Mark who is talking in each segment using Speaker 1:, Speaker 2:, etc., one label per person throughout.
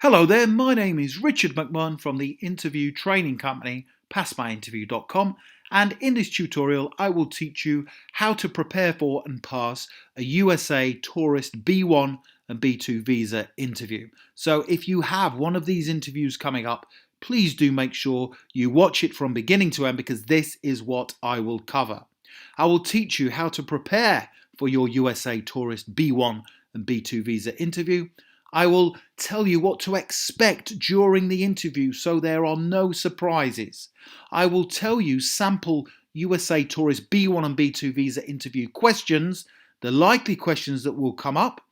Speaker 1: Hello there, my name is Richard McMahon from the interview training company PassMyInterview.com, and in this tutorial I will teach you how to prepare for and pass a USA Tourist B1 and B2 visa interview. So if you have one of these interviews coming up, please do make sure you watch it from beginning to end because this is what I will cover. I will teach you how to prepare for your USA Tourist B1 and B2 visa interview. I will tell you what to expect during the interview so there are no surprises. I will tell you sample USA Tourist B1 and B2 visa interview questions, the likely questions that will come up,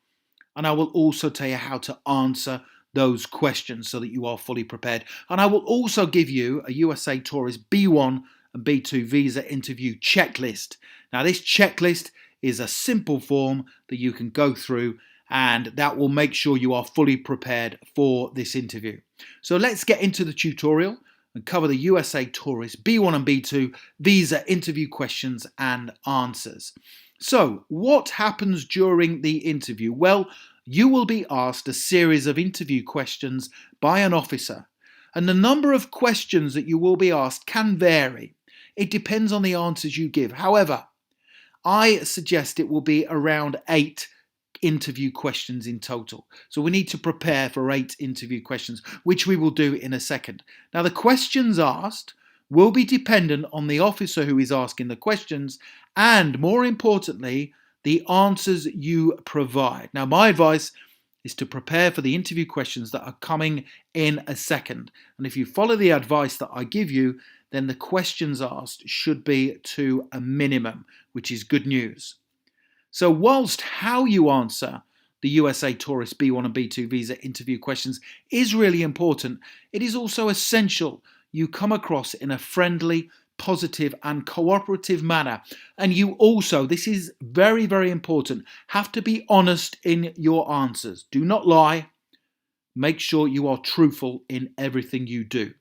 Speaker 1: and I will also tell you how to answer those questions so that you are fully prepared. And I will also give you a USA Tourist B1 and B2 visa interview checklist. Now this checklist is a simple form that you can go through, and that will make sure you are fully prepared for this interview. So let's get into the tutorial and cover the USA Tourist B1 and B2 visa interview questions and answers. So what happens during the interview? Well, you will be asked a series of interview questions by an officer, and the number of questions that you will be asked can vary. It depends on the answers you give. However, I suggest it will be around 8 interview questions in total. So we need to prepare for 8 interview questions, which we will do in a second. Now the questions asked will be dependent on the officer who is asking the questions and, more importantly, the answers you provide. Now my advice is to prepare for the interview questions that are coming in a second. And if you follow the advice that I give you, then the questions asked should be to a minimum, which is good news. So whilst how you answer the USA Tourist B1 and B2 visa interview questions is really important, it is also essential you come across in a friendly, positive and cooperative manner. And you also, this is very, very important, have to be honest in your answers. Do not lie. Make sure you are truthful in everything you do.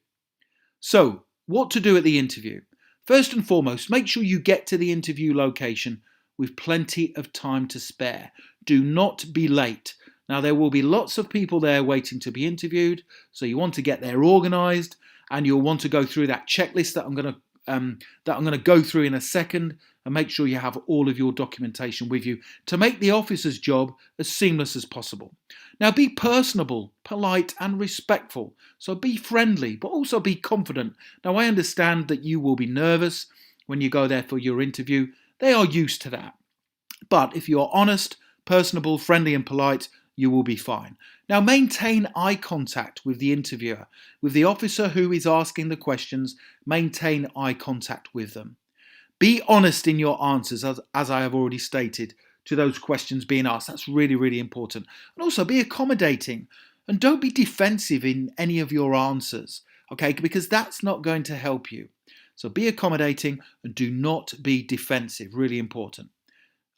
Speaker 1: So, what to do at the interview? First and foremost, make sure you get to the interview location with plenty of time to spare. Do not be late. Now there will be lots of people there waiting to be interviewed, so you want to get there organised, and you'll want to go through that checklist that I'm going to go through in a second, and make sure you have all of your documentation with you to make the officer's job as seamless as possible. Now be personable, polite and respectful. So be friendly, but also be confident. Now I understand that you will be nervous when you go there for your interview. They are used to that. But if you are honest, personable, friendly and polite, you will be fine. Now maintain eye contact with the interviewer. With the officer who is asking the questions, maintain eye contact with them. Be honest in your answers, as I have already stated, to those questions being asked. That's really, really important. And also be accommodating. And don't be defensive in any of your answers, okay? Because that's not going to help you. So be accommodating and do not be defensive, really important.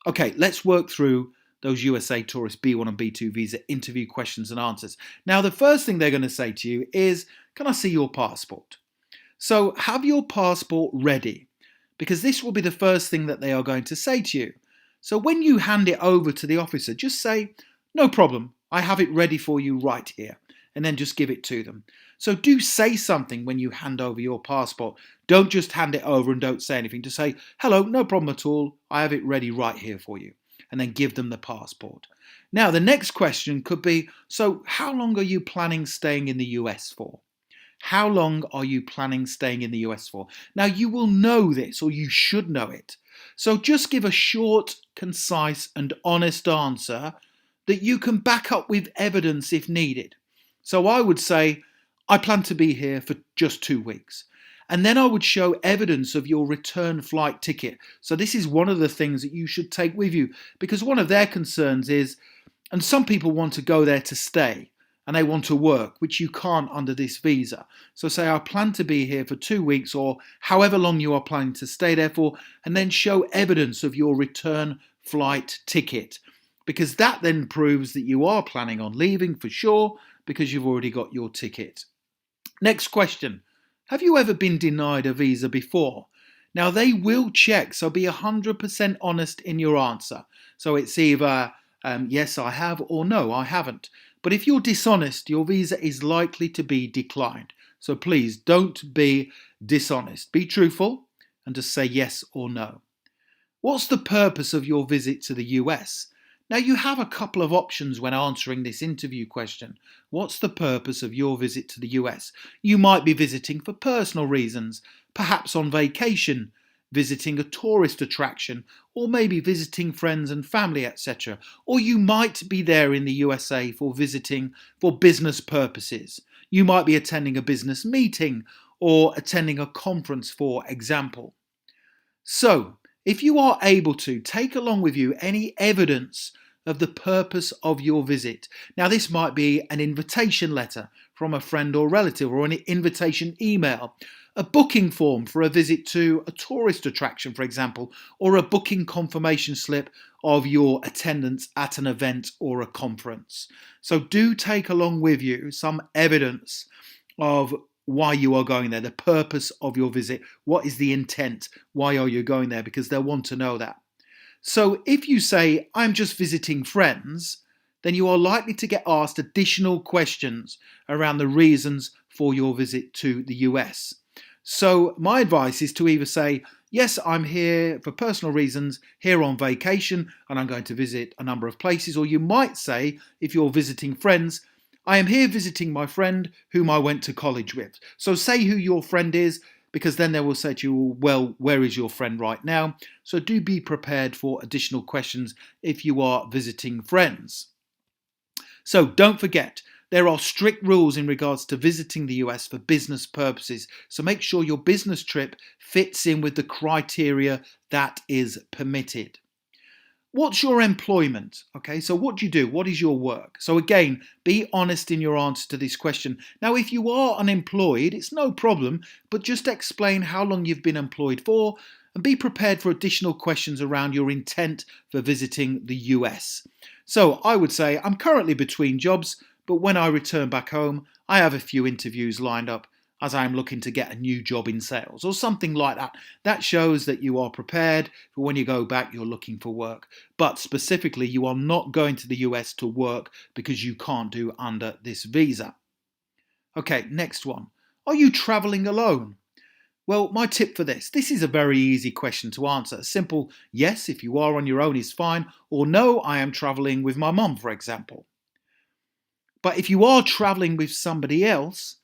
Speaker 1: Okay, let's work through those USA Tourist B1 and B2 visa interview questions and answers. Now, the first thing they're going to say to you is, can I see your passport? So have your passport ready, because this will be the first thing that they are going to say to you. So when you hand it over to the officer, just say, no problem, I have it ready for you right here. And then just give it to them. So do say something when you hand over your passport. Don't just hand it over and don't say anything. Just say, hello, no problem at all. I have it ready right here for you. And then give them the passport. Now, the next question could be, so how long are you planning staying in the US for? How long are you planning staying in the US for? Now, you will know this, or you should know it. So just give a short, concise and honest answer that you can back up with evidence if needed. So I would say, I plan to be here for just 2 weeks. And then I would show evidence of your return flight ticket. So this is one of the things that you should take with you, because one of their concerns is, and some people want to go there to stay and they want to work, which you can't under this visa. So say, I plan to be here for 2 weeks or however long you are planning to stay there for, and then show evidence of your return flight ticket, because that then proves that you are planning on leaving for sure, because you've already got your ticket. Next question. Have you ever been denied a visa before? Now they will check, so be 100% honest in your answer. So it's either yes I have or no I haven't. But if you're dishonest, your visa is likely to be declined. So please don't be dishonest. Be truthful and just say yes or no. What's the purpose of your visit to the US? Now, you have a couple of options when answering this interview question. What's the purpose of your visit to the US? You might be visiting for personal reasons, perhaps on vacation, visiting a tourist attraction, or maybe visiting friends and family, etc. Or you might be there in the USA for visiting for business purposes. You might be attending a business meeting or attending a conference, for example. So, if you are able to, take along with you any evidence of the purpose of your visit. Now, this might be an invitation letter from a friend or relative, or an invitation email, a booking form for a visit to a tourist attraction, for example, or a booking confirmation slip of your attendance at an event or a conference. So do take along with you some evidence of why you are going there, the purpose of your visit, what is the intent, why are you going there, because they'll want to know that. So if you say, I'm just visiting friends, then you are likely to get asked additional questions around the reasons for your visit to the US. So my advice is to either say, yes, I'm here for personal reasons, here on vacation, and I'm going to visit a number of places. Or you might say, if you're visiting friends, I am here visiting my friend whom I went to college with. So say who your friend is, because then they will say to you, well, where is your friend right now? So do be prepared for additional questions if you are visiting friends. So don't forget, there are strict rules in regards to visiting the US for business purposes. So make sure your business trip fits in with the criteria that is permitted. What's your employment? Okay, so what do you do? What is your work? So again, be honest in your answer to this question. Now, if you are unemployed, it's no problem, but just explain how long you've been employed for and be prepared for additional questions around your intent for visiting the US. So I would say, I'm currently between jobs, but when I return back home, I have a few interviews lined up as I'm looking to get a new job in sales or something like that. That shows that you are prepared for when you go back, you're looking for work. But specifically, you are not going to the US to work because you can't do under this visa. Okay, next one. Are you traveling alone? Well, my tip for this is a very easy question to answer. A simple yes, if you are on your own, is fine, or no, I am traveling with my mum, for example. But if you are traveling with somebody else,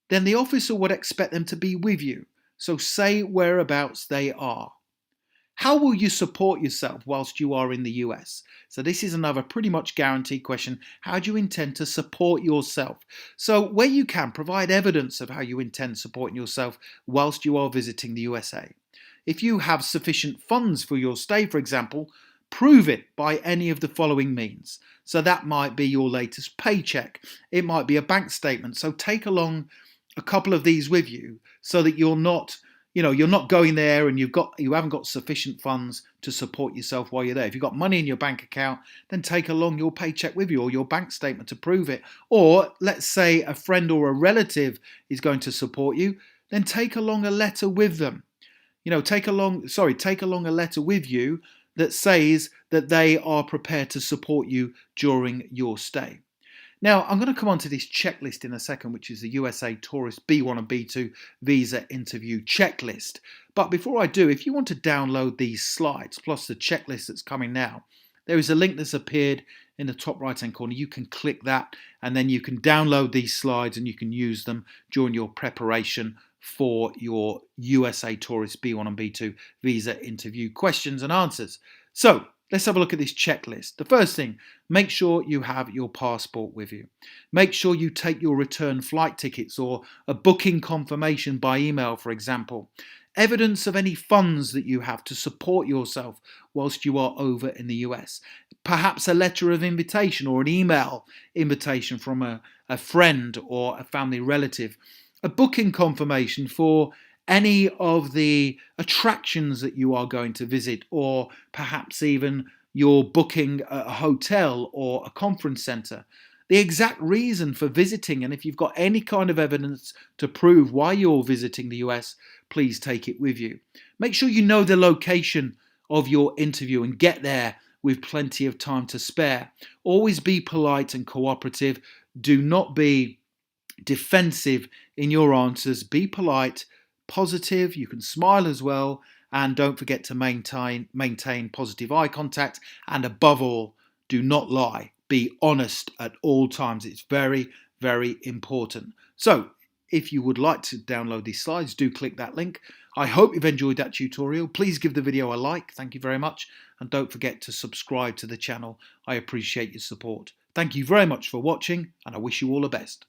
Speaker 1: then the officer would expect them to be with you. So say whereabouts they are. How will you support yourself whilst you are in the US? So this is another pretty much guaranteed question. How do you intend to support yourself? So where you can, provide evidence of how you intend supporting yourself whilst you are visiting the USA. If you have sufficient funds for your stay, for example, prove it by any of the following means. So that might be your latest paycheck. It might be a bank statement. So take along a couple of these with you so that you're not going there and you haven't got sufficient funds to support yourself while you're there. If you've got money in your bank account, then take along your paycheck with you or your bank statement to prove it. Or let's say a friend or a relative is going to support you, then take along a letter with them. Take along a letter with you that says that they are prepared to support you during your stay. Now, I'm going to come on to this checklist in a second, which is the USA Tourist B1 and B2 Visa Interview Checklist. But before I do, if you want to download these slides, plus the checklist that's coming now, there is a link that's appeared in the top right-hand corner. You can click that, and then you can download these slides and you can use them during your preparation for your USA Tourist B1 and B2 Visa Interview questions and answers. So, let's have a look at this checklist. The first thing, make sure you have your passport with you. Make sure you take your return flight tickets or a booking confirmation by email, for example. Evidence of any funds that you have to support yourself whilst you are over in the US. Perhaps a letter of invitation or an email invitation from a friend or a family relative. A booking confirmation for any of the attractions that you are going to visit, or perhaps even you're booking a hotel or a conference center. The exact reason for visiting, and if you've got any kind of evidence to prove why you're visiting the US, please take it with you. Make sure you know the location of your interview and get there with plenty of time to spare. Always be polite and cooperative. Do not be defensive in your answers. Be polite, positive. You can smile as well. And don't forget to maintain positive eye contact. And above all, do not lie. Be honest at all times. It's very, very important. So, if you would like to download these slides, do click that link. I hope you've enjoyed that tutorial. Please give the video a like. Thank you very much. And don't forget to subscribe to the channel. I appreciate your support. Thank you very much for watching, and I wish you all the best.